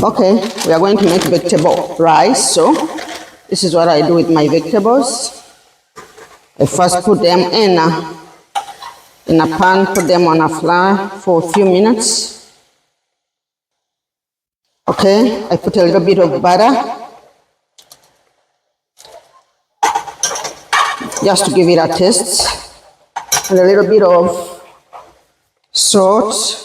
Okay, we are going to make vegetable rice. So this is what I do with my vegetables. I first put them in a pan, put them on a flour for a few minutes. Okay, I put a little bit of butter just to give it a taste, and a little bit of salt.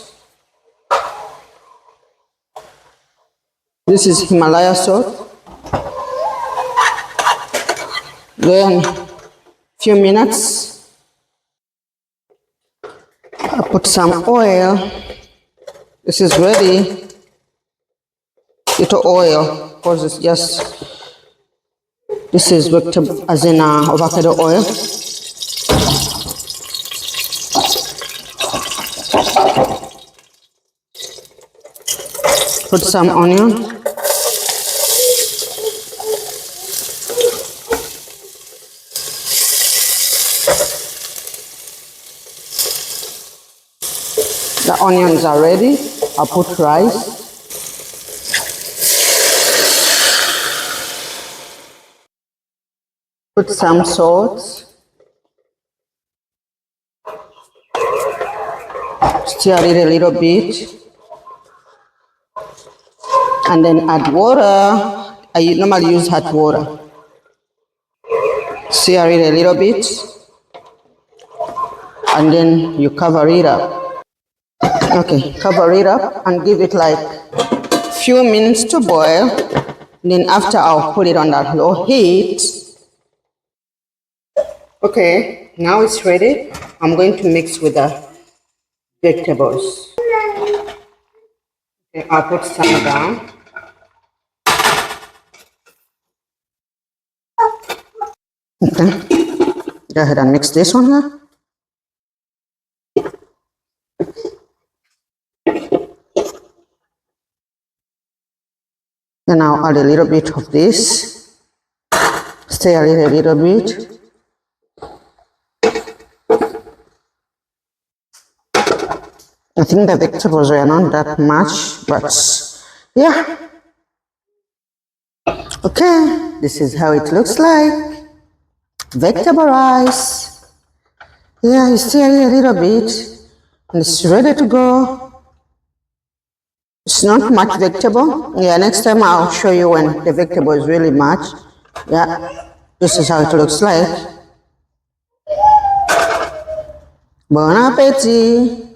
This is Himalaya salt. Then a few minutes, I put some oil. This is ready. Little oil, because it's just, this is vegetable, as in avocado oil. Put some onion. The onions are ready. I'll put rice. Put some salt. Stir it a little bit. And then add water. I normally use hot water. Stir it a little bit. And then you cover it up. Okay, cover it up and give it like a few minutes to boil. Then after, I'll put it on that low heat. Okay, now it's ready. I'm going to mix with the vegetables. Okay, I'll put some down. Okay, go ahead and mix this one here. Then I'll add a little bit of this. Stir it a little bit. I think the vegetables are not that much, but yeah. Okay, this is how it looks like. Vegetable rice. Yeah, you stir it a little bit, and it's ready to go. It's not much vegetable. Yeah, next time I'll show you when the vegetable is really much. Yeah, this is how it looks like. Bon appetit.